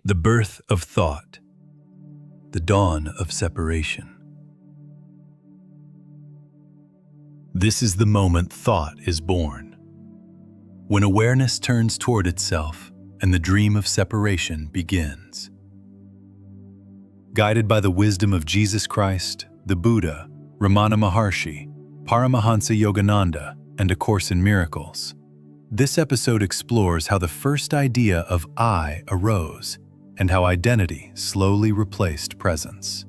The birth of thought, the dawn of separation. This is the moment thought is born, when awareness turns toward itself and the dream of separation begins. Guided by the wisdom of Jesus Christ, the Buddha, Ramana Maharshi, Paramahansa Yogananda, and A Course in Miracles, this episode explores how the first idea of I arose and how identity slowly replaced presence.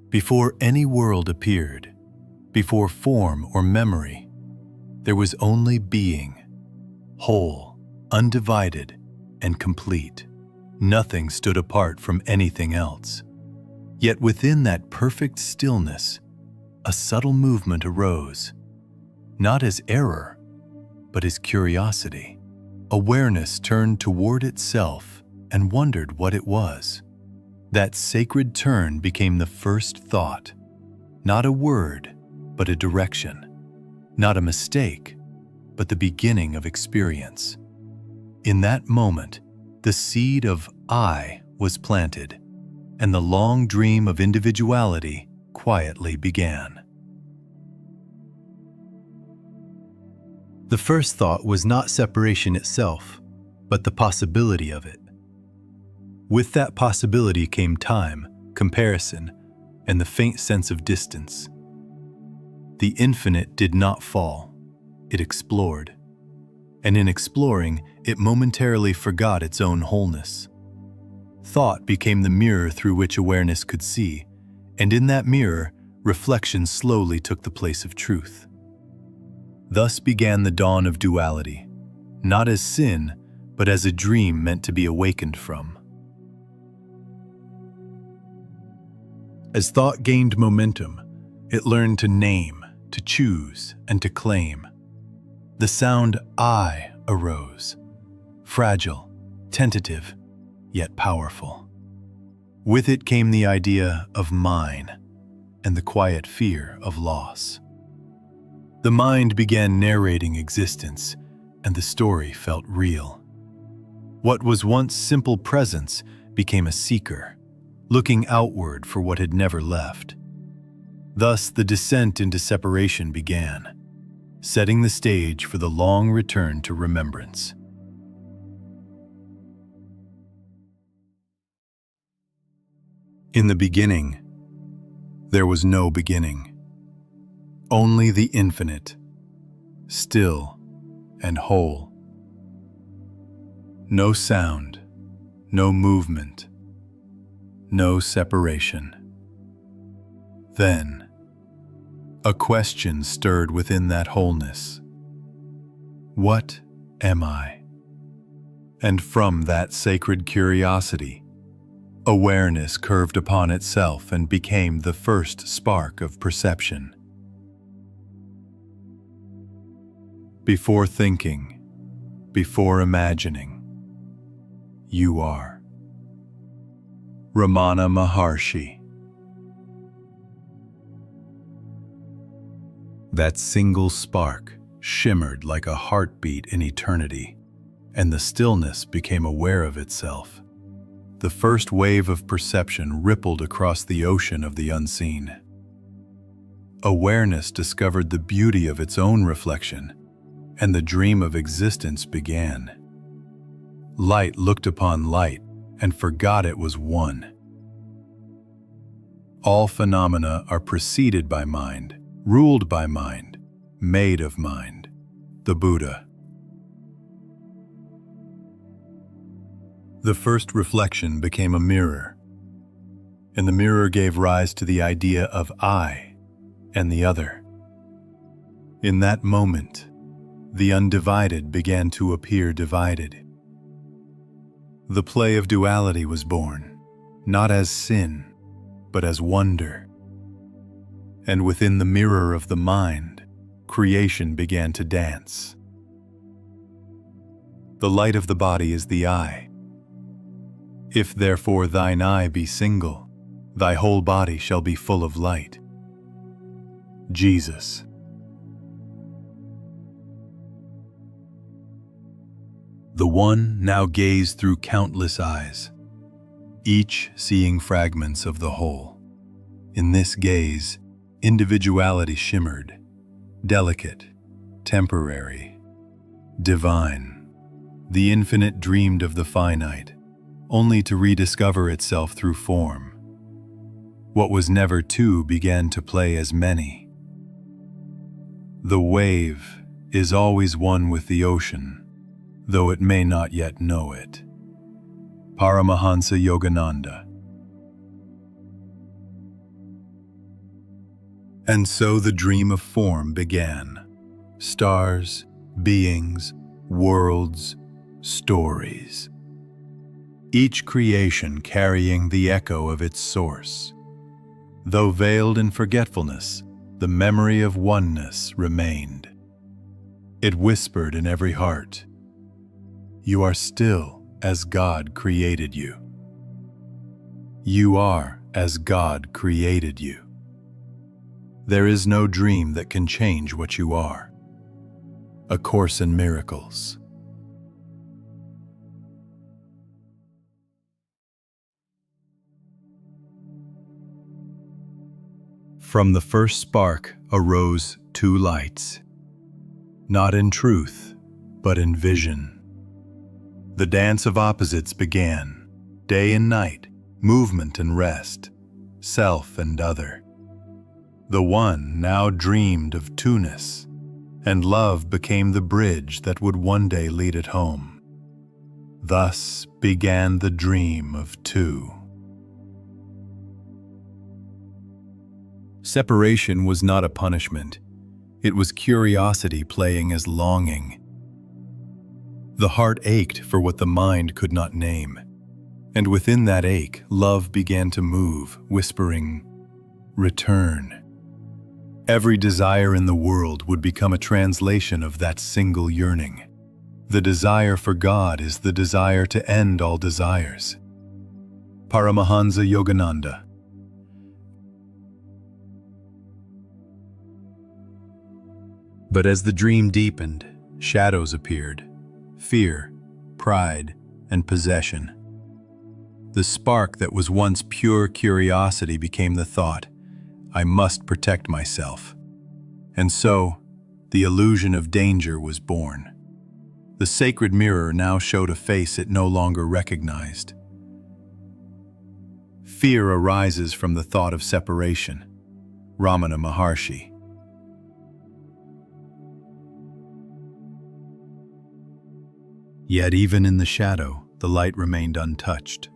Before any world appeared, before form or memory, there was only being, whole, undivided, and complete. Nothing stood apart from anything else. Yet within that perfect stillness, a subtle movement arose, not as error, but as curiosity. Awareness turned toward itself and wondered what it was. That sacred turn became the first thought, not a word, but a direction, not a mistake, but the beginning of experience. In that moment, the seed of I was planted, and the long dream of individuality quietly began. The first thought was not separation itself, but the possibility of it. With that possibility came time, comparison, and the faint sense of distance. The infinite did not fall, it explored. And in exploring, it momentarily forgot its own wholeness. Thought became the mirror through which awareness could see, and in that mirror, reflection slowly took the place of truth. Thus began the dawn of duality, not as sin, but as a dream meant to be awakened from. As thought gained momentum, it learned to name, to choose, and to claim. The sound I arose, fragile, tentative, yet powerful. With it came the idea of mine and the quiet fear of loss. The mind began narrating existence, and the story felt real. What was once simple presence became a seeker, looking outward for what had never left. Thus, the descent into separation began, setting the stage for the long return to remembrance. In the beginning, there was no beginning. Only the infinite, still and whole. No sound, no movement, no separation. Then, a question stirred within that wholeness. What am I? And from that sacred curiosity, awareness curved upon itself and became the first spark of perception. Before thinking, before imagining, you are. Ramana Maharshi. That single spark shimmered like a heartbeat in eternity, and the stillness became aware of itself. The first wave of perception rippled across the ocean of the unseen. Awareness discovered the beauty of its own reflection, and the dream of existence began. Light looked upon light and forgot it was one. All phenomena are preceded by mind, ruled by mind, made of mind. The Buddha. The first reflection became a mirror, and the mirror gave rise to the idea of I and the other. In that moment, the undivided began to appear divided. The play of duality was born, not as sin, but as wonder. And within the mirror of the mind, creation began to dance. The light of the body is the eye. If therefore thine eye be single, thy whole body shall be full of light. Jesus. The One now gazed through countless eyes, each seeing fragments of the whole. In this gaze, individuality shimmered, delicate, temporary, divine. The infinite dreamed of the finite, only to rediscover itself through form. What was never two began to play as many. The wave is always one with the ocean, though it may not yet know it. Paramahansa Yogananda. And so the dream of form began. Stars, beings, worlds, stories. Each creation carrying the echo of its source. Though veiled in forgetfulness, the memory of oneness remained. It whispered in every heart, "You are still as God created you. You are as God created you. There is no dream that can change what you are." A Course in Miracles. From the first spark arose two lights, not in truth, but in vision. The dance of opposites began, day and night, movement and rest, self and other. The One now dreamed of two-ness, and love became the bridge that would one day lead it home. Thus began the dream of two. Separation was not a punishment. It was curiosity playing as longing. The heart ached for what the mind could not name. And within that ache, love began to move, whispering, "Return." Every desire in the world would become a translation of that single yearning. The desire for God is the desire to end all desires. Paramahansa Yogananda. But as the dream deepened, shadows appeared. Fear, pride, and possession. The spark that was once pure curiosity became the thought, "I must protect myself." And so, the illusion of danger was born. The sacred mirror now showed a face it no longer recognized. Fear arises from the thought of separation. Ramana Maharshi. Yet even in the shadow, the light remained untouched.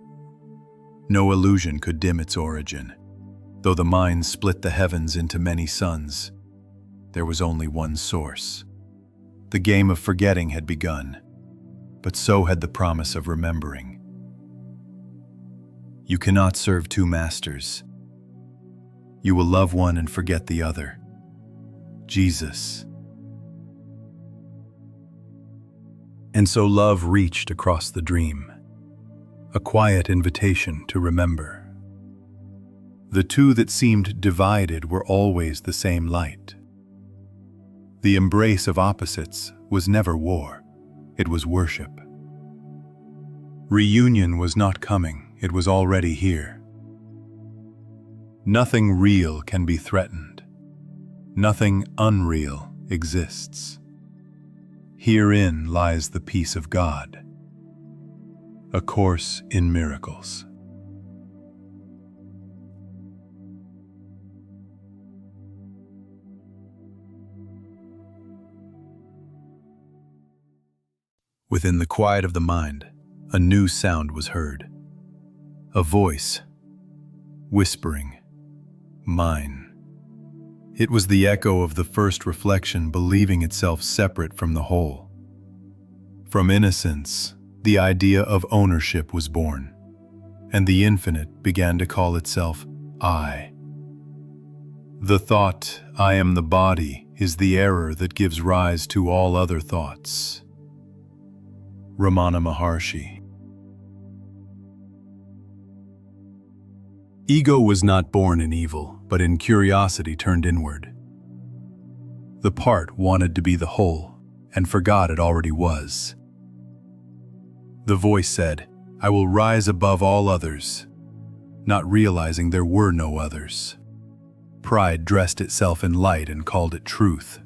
No illusion could dim its origin. Though the mind split the heavens into many suns, there was only one source. The game of forgetting had begun, but so had the promise of remembering. You cannot serve two masters. You will love one and forget the other. Jesus. And so love reached across the dream, a quiet invitation to remember. The two that seemed divided were always the same light. The embrace of opposites was never war, it was worship. Reunion was not coming, it was already here. Nothing real can be threatened. Nothing unreal exists. Herein lies the peace of God. A Course in Miracles. Within the quiet of the mind, a new sound was heard. A voice, whispering, "Mine." It was the echo of the first reflection believing itself separate from the whole. From innocence, the idea of ownership was born, and the infinite began to call itself I. The thought, "I am the body," is the error that gives rise to all other thoughts. Ramana Maharshi. Ego was not born in evil, but in curiosity turned inward. The part wanted to be the whole, and forgot it already was. The voice said, "I will rise above all others," not realizing there were no others. Pride dressed itself in light and called it truth.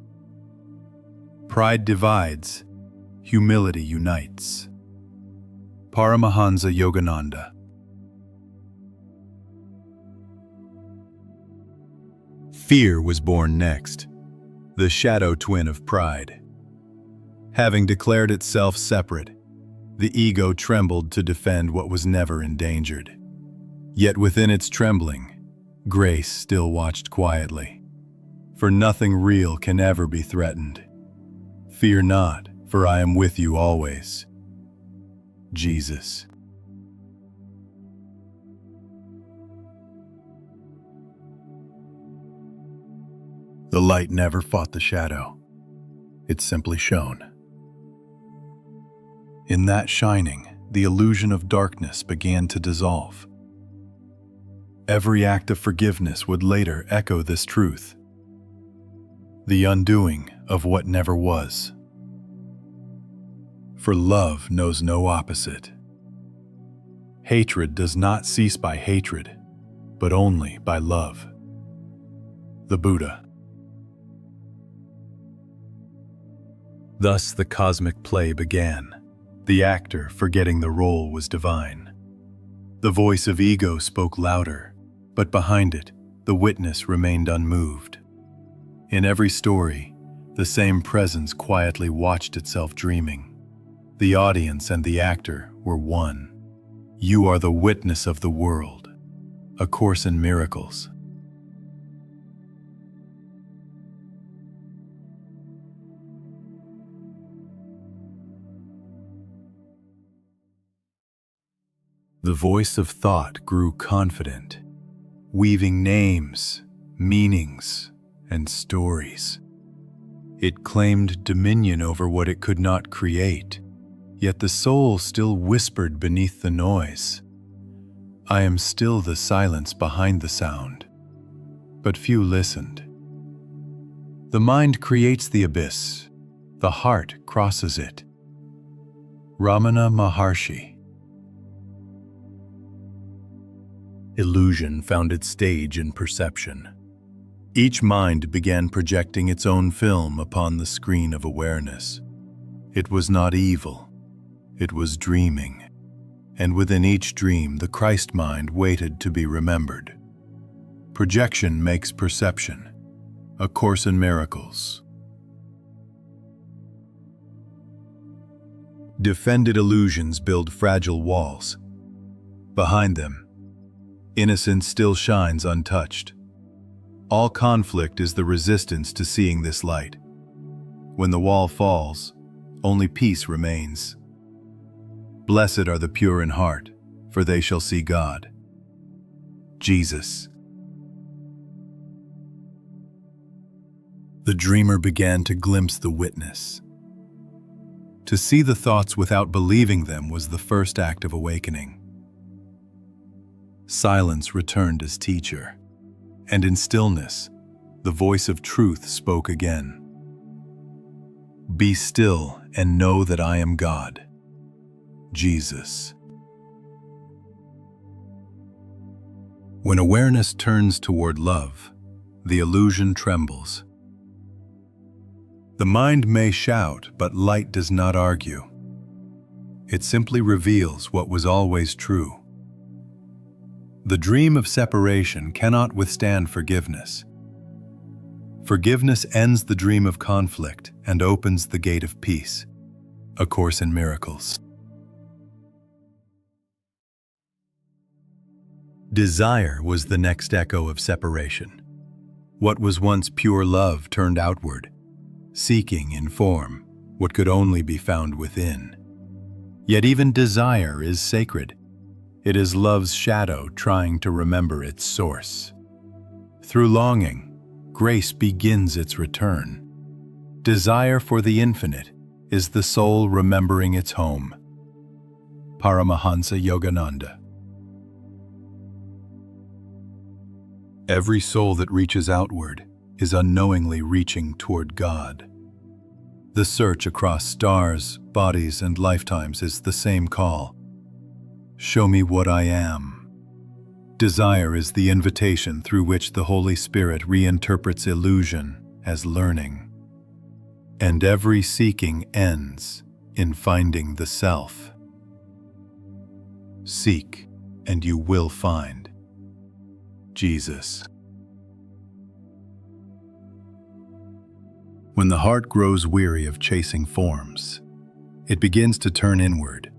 Pride divides, humility unites. Paramahansa Yogananda. Fear was born next, the shadow twin of pride. Having declared itself separate, the ego trembled to defend what was never endangered. Yet within its trembling, grace still watched quietly. For nothing real can ever be threatened. Fear not, for I am with you always. Jesus. The light never fought the shadow. It simply shone. In that shining, the illusion of darkness began to dissolve. Every act of forgiveness would later echo this truth. The undoing of what never was. For love knows no opposite. Hatred does not cease by hatred, but only by love. The Buddha. Thus the cosmic play began. The actor, forgetting the role, was divine. The voice of ego spoke louder, but behind it, the witness remained unmoved. In every story, the same presence quietly watched itself dreaming. The audience and the actor were one. You are the witness of the world. A Course in Miracles. The voice of thought grew confident, weaving names, meanings, and stories. It claimed dominion over what it could not create, yet the soul still whispered beneath the noise. I am still the silence behind the sound. But few listened. The mind creates the abyss, the heart crosses it. Ramana Maharshi. Illusion found its stage in perception. Each mind began projecting its own film upon the screen of awareness. It was not evil, it was dreaming. And within each dream, the Christ mind waited to be remembered. Projection makes perception. A Course in Miracles. Defended illusions build fragile walls. Behind them, innocence still shines untouched. All conflict is the resistance to seeing this light. When the wall falls, only peace remains. Blessed are the pure in heart, for they shall see God. Jesus. The dreamer began to glimpse the witness. To see the thoughts without believing them was the first act of awakening. Silence returned as teacher, and in stillness, the voice of truth spoke again. Be still and know that I am God. Jesus. When awareness turns toward love, the illusion trembles. The mind may shout, but light does not argue. It simply reveals what was always true. The dream of separation cannot withstand forgiveness. Forgiveness ends the dream of conflict and opens the gate of peace. A Course in Miracles. Desire was the next echo of separation. What was once pure love turned outward, seeking in form what could only be found within. Yet even desire is sacred. It is love's shadow trying to remember its source. Through longing, grace begins its return. Desire for the infinite is the soul remembering its home. Paramahansa Yogananda. Every soul that reaches outward is unknowingly reaching toward God. The search across stars, bodies, and lifetimes is the same call. Show me what I am. Desire is the invitation through which the Holy Spirit reinterprets illusion as learning. And every seeking ends in finding the self. Seek, and you will find. Jesus. When the heart grows weary of chasing forms, it begins to turn inward.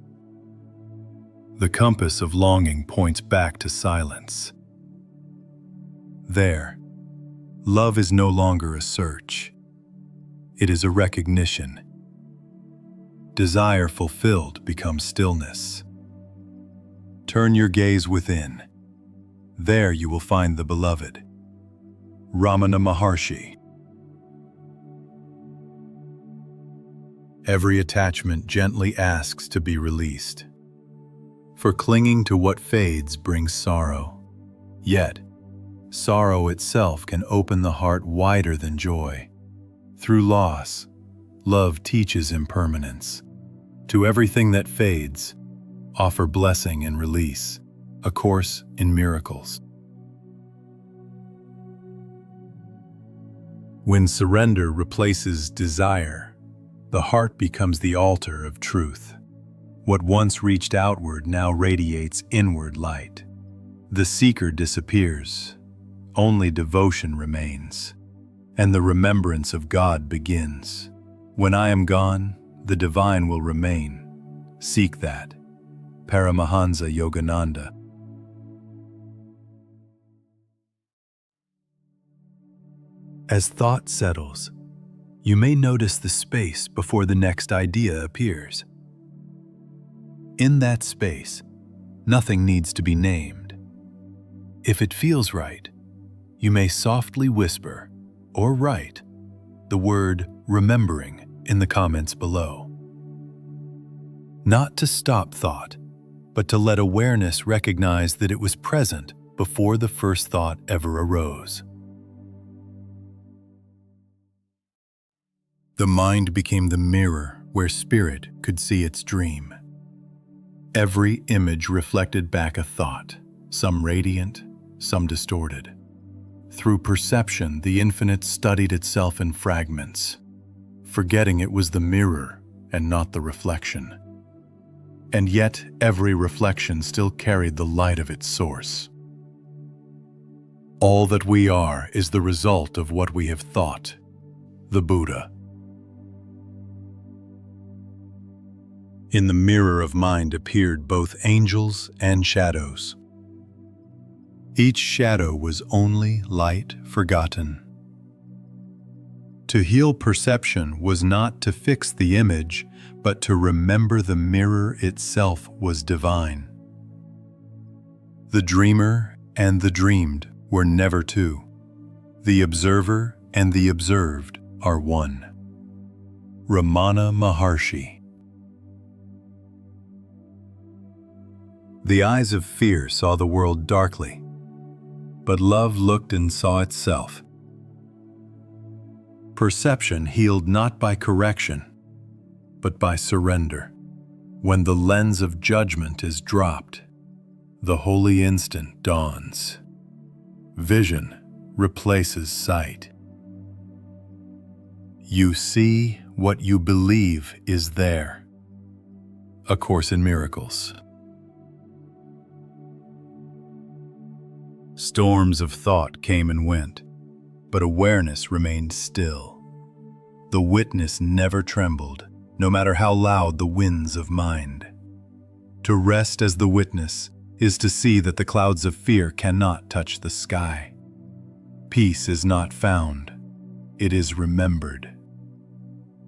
The compass of longing points back to silence. There, love is no longer a search. It is a recognition. Desire fulfilled becomes stillness. Turn your gaze within. There you will find the beloved. Ramana Maharshi. Every attachment gently asks to be released. For clinging to what fades brings sorrow. Yet, sorrow itself can open the heart wider than joy. Through loss, love teaches impermanence. To everything that fades, offer blessing and release, a course in miracles. When surrender replaces desire, the heart becomes the altar of truth. What once reached outward now radiates inward light. The seeker disappears. Only devotion remains. And the remembrance of God begins. When I am gone, the divine will remain. Seek that. Paramahansa Yogananda. As thought settles, you may notice the space before the next idea appears. In that space, nothing needs to be named. If it feels right, you may softly whisper or write the word remembering in the comments below. Not to stop thought, but to let awareness recognize that it was present before the first thought ever arose. The mind became the mirror where spirit could see its dream. Every image reflected back a thought, some radiant, some distorted. Through perception, the infinite studied itself in fragments, forgetting it was the mirror and not the reflection. And yet, every reflection still carried the light of its source. All that we are is the result of what we have thought. The Buddha. In the mirror of mind appeared both angels and shadows. Each shadow was only light forgotten. To heal perception was not to fix the image, but to remember the mirror itself was divine. The dreamer and the dreamed were never two. The observer and the observed are one. Ramana Maharshi. The eyes of fear saw the world darkly, but love looked and saw itself. Perception healed not by correction, but by surrender. When the lens of judgment is dropped, the holy instant dawns. Vision replaces sight. You see what you believe is there. A Course in Miracles. Storms of thought came and went, but awareness remained still. The witness never trembled, no matter how loud the winds of mind. To rest as the witness is to see that the clouds of fear cannot touch the sky. Peace is not found, it is remembered.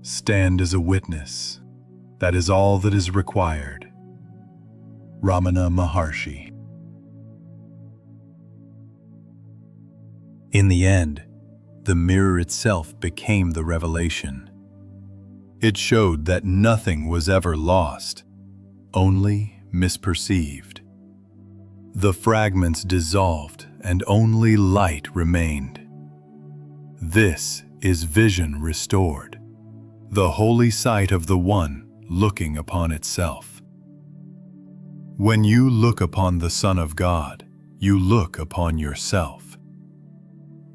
Stand as a witness. That is all that is required. Ramana Maharshi. In the end, the mirror itself became the revelation. It showed that nothing was ever lost, only misperceived. The fragments dissolved and only light remained. This is vision restored. the holy sight of the One looking upon itself. When you look upon the Son of God, you look upon yourself.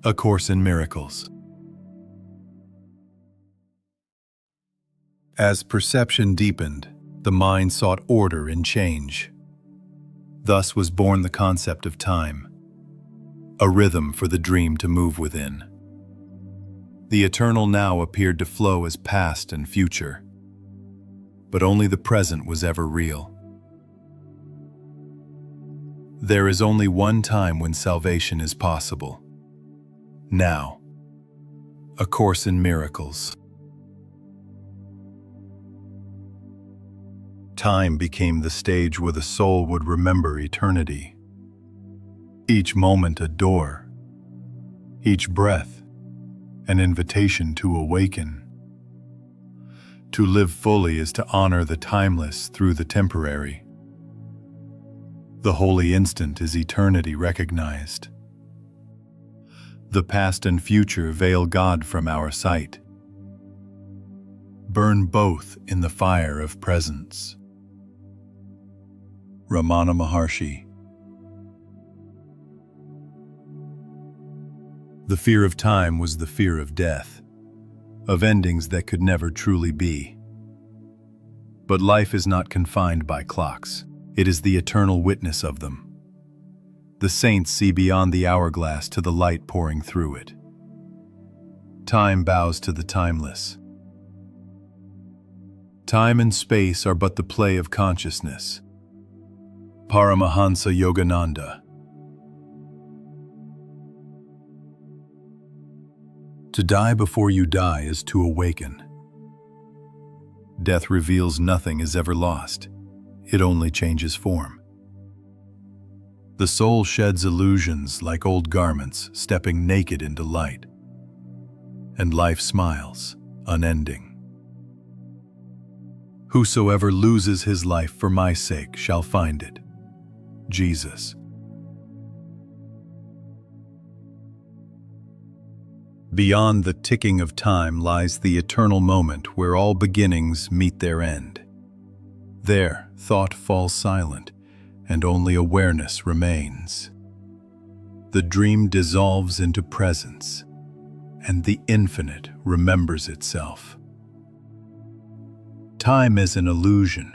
A Course in Miracles. As perception deepened, the mind sought order and change. Thus was born the concept of time, a rhythm for the dream to move within. The eternal now appeared to flow as past and future, but only the present was ever real. There is only one time when salvation is possible. Now. A Course in Miracles. Time became the stage where the soul would remember eternity. Each moment a door, each breath an invitation to awaken. To live fully is to honor the timeless through the temporary. The holy instant is eternity recognized. The past and future veil God from our sight. Burn both in the fire of presence. Ramana Maharshi. The fear of time was the fear of death, of endings that could never truly be. But life is not confined by clocks. It is the eternal witness of them. The saints see beyond the hourglass to the light pouring through it. Time bows to the timeless. Time and space are but the play of consciousness. Paramahansa Yogananda. To die before you die is to awaken. Death reveals nothing is ever lost. It only changes form. The soul sheds illusions like old garments, stepping naked into light. And life smiles, unending. Whosoever loses his life for my sake shall find it. Jesus. Beyond the ticking of time lies the eternal moment where all beginnings meet their end. There, thought falls silent, and only awareness remains. The dream dissolves into presence, and the infinite remembers itself. Time is an illusion,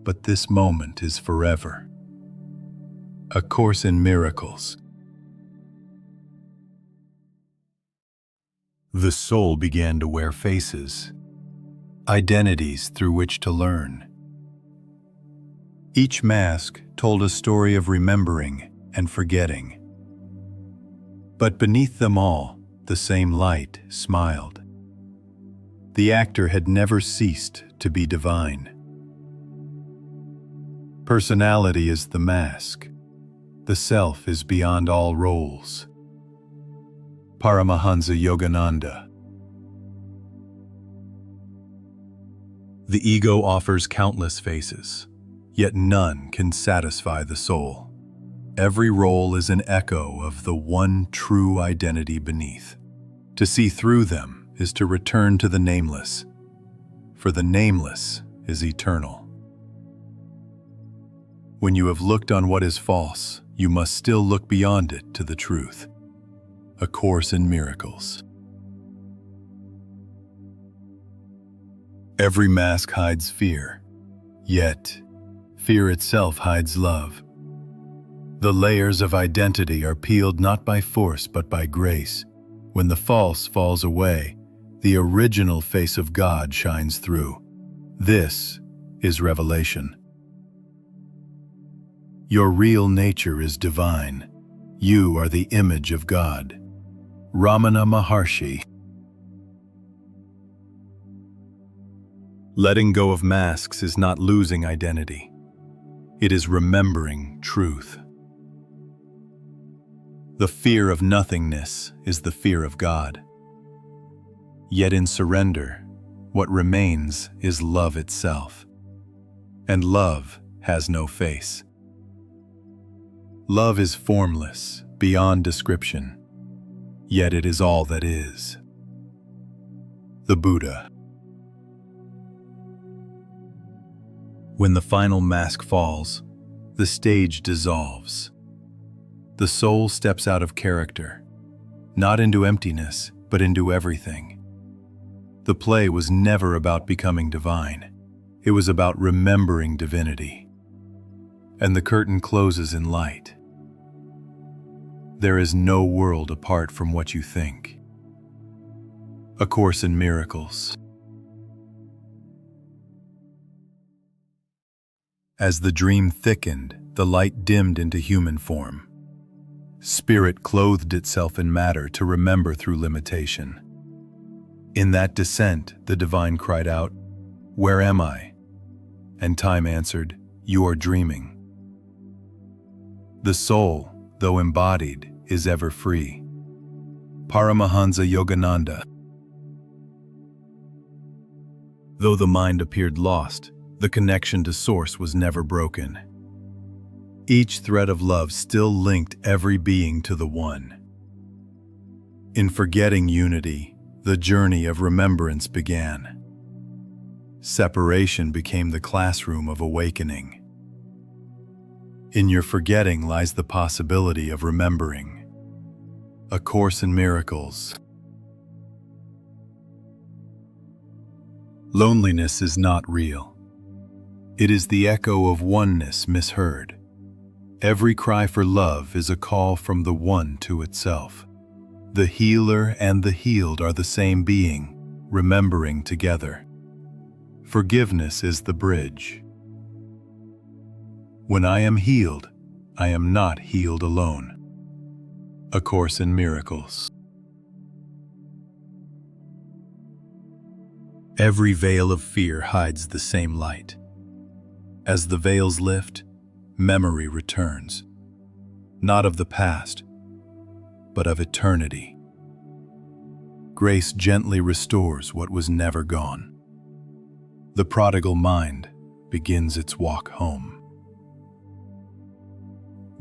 but this moment is forever. A Course in Miracles. The soul began to wear faces, identities through which to learn. Each mask told a story of remembering and forgetting. But beneath them all, the same light smiled. The actor had never ceased to be divine. Personality is the mask. The self is beyond all roles. Paramahansa Yogananda. The ego offers countless faces, yet none can satisfy the soul. Every role is an echo of the one true identity beneath. To see through them is to return to the nameless, for the nameless is eternal. When you have looked on what is false, you must still look beyond it to the truth. A Course in Miracles. Every mask hides fear, yet fear itself hides love. The layers of identity are peeled not by force but by grace. When the false falls away, the original face of God shines through. This is revelation. Your real nature is divine. You are the image of God. Ramana Maharshi. Letting go of masks is not losing identity. It is remembering truth. The fear of nothingness is the fear of God. Yet in surrender, what remains is love itself. And love has no face. Love is formless, beyond description. Yet it is all that is. The Buddha. When the final mask falls, the stage dissolves. The soul steps out of character, not into emptiness, but into everything. The play was never about becoming divine. It was about remembering divinity. And the curtain closes in light. There is no world apart from what you think. A Course in Miracles. As the dream thickened, the light dimmed into human form. Spirit clothed itself in matter to remember through limitation. In that descent, the divine cried out, "Where am I?" And time answered, "You are dreaming." The soul, though embodied, is ever free. Paramahansa Yogananda. Though the mind appeared lost, the connection to Source was never broken. Each thread of love still linked every being to the One. In forgetting unity, the journey of remembrance began. Separation became the classroom of awakening. In your forgetting lies the possibility of remembering. A Course in Miracles. Loneliness is not real. It is the echo of oneness misheard. Every cry for love is a call from the One to itself. The healer and the healed are the same being, remembering together. Forgiveness is the bridge. When I am healed, I am not healed alone. A Course in Miracles. Every veil of fear hides the same light. As the veils lift, memory returns, not of the past, but of eternity. Grace gently restores what was never gone. The prodigal mind begins its walk home.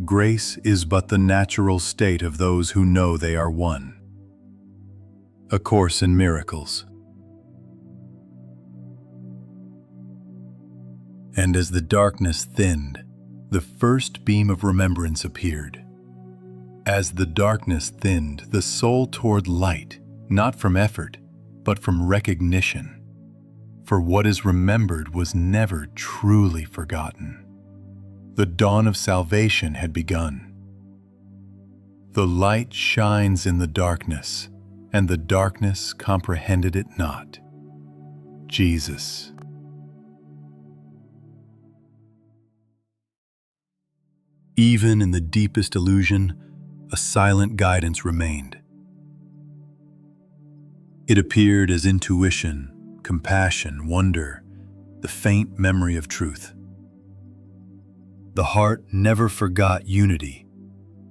Grace is but the natural state of those who know they are one. A Course in Miracles. And as the darkness thinned, the first beam of remembrance appeared. As the darkness thinned, the soul toward light, not from effort, but from recognition. For what is remembered was never truly forgotten. The dawn of salvation had begun. The light shines in the darkness, and the darkness comprehended it not. Jesus. Even in the deepest illusion, a silent guidance remained. It appeared as intuition, compassion, wonder, the faint memory of truth. The heart never forgot unity,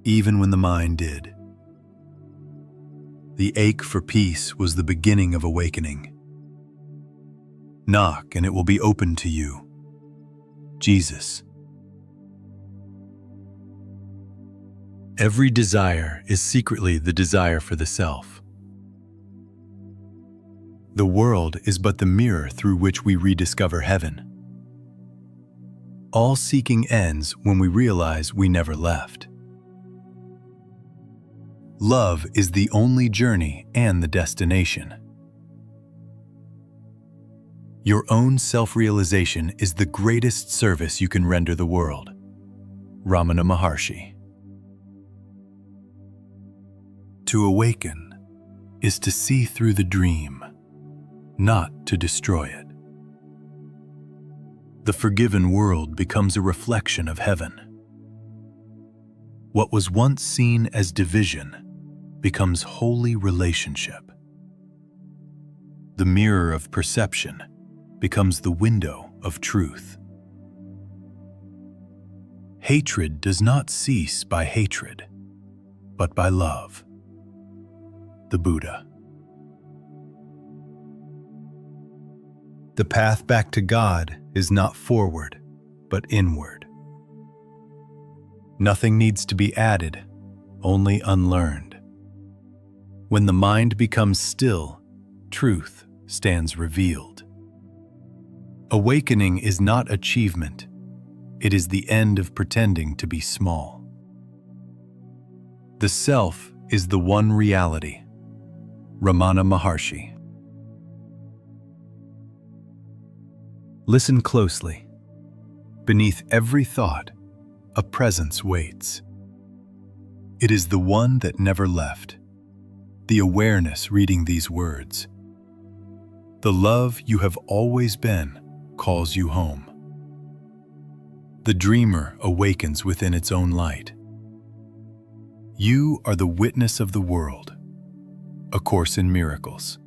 even when the mind did. The ache for peace was the beginning of awakening. Knock and it will be opened to you. Jesus. Every desire is secretly the desire for the self. The world is but the mirror through which we rediscover heaven. All seeking ends when we realize we never left. Love is the only journey and the destination. Your own self-realization is the greatest service you can render the world. Ramana Maharshi. To awaken is to see through the dream, not to destroy it. The forgiven world becomes a reflection of heaven. What was once seen as division becomes holy relationship. The mirror of perception becomes the window of truth. Hatred does not cease by hatred, but by love. The Buddha. The path back to God is not forward, but inward. Nothing needs to be added, only unlearned. When the mind becomes still, truth stands revealed. Awakening is not achievement. It is the end of pretending to be small. The self is the one reality. Ramana Maharshi. Listen closely. Beneath every thought, a presence waits. It is the one that never left, the awareness reading these words. The love you have always been calls you home. The dreamer awakens within its own light. You are the witness of the world. A Course in Miracles.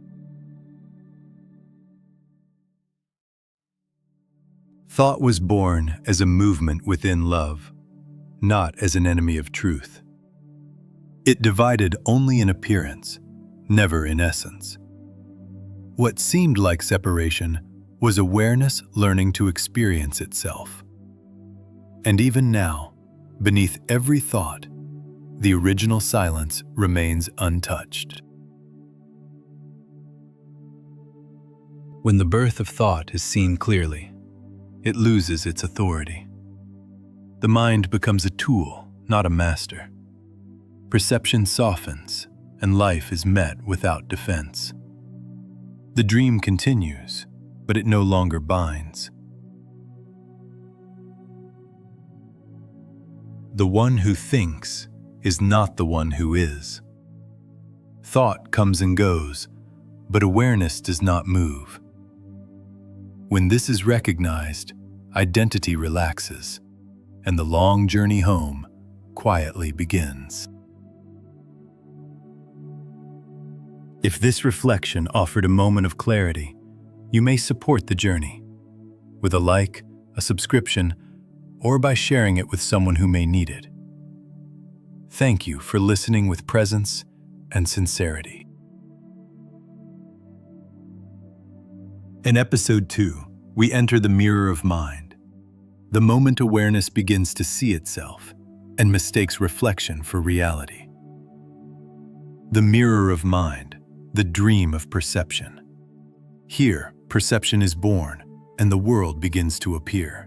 Thought was born as a movement within love, not as an enemy of truth. It divided only in appearance, never in essence. What seemed like separation was awareness learning to experience itself. And even now, beneath every thought, the original silence remains untouched. When the birth of thought is seen clearly, it loses its authority. The mind becomes a tool, not a master. Perception softens, and life is met without defense. The dream continues, but it no longer binds. The one who thinks is not the one who is. Thought comes and goes, but awareness does not move. When this is recognized, identity relaxes, and the long journey home quietly begins. If this reflection offered a moment of clarity, you may support the journey with a like, a subscription, or by sharing it with someone who may need it. Thank you for listening with presence and sincerity. In Episode 2, we enter the mirror of mind, the moment awareness begins to see itself and mistakes reflection for reality. The mirror of mind, the dream of perception. Here, perception is born, and the world begins to appear.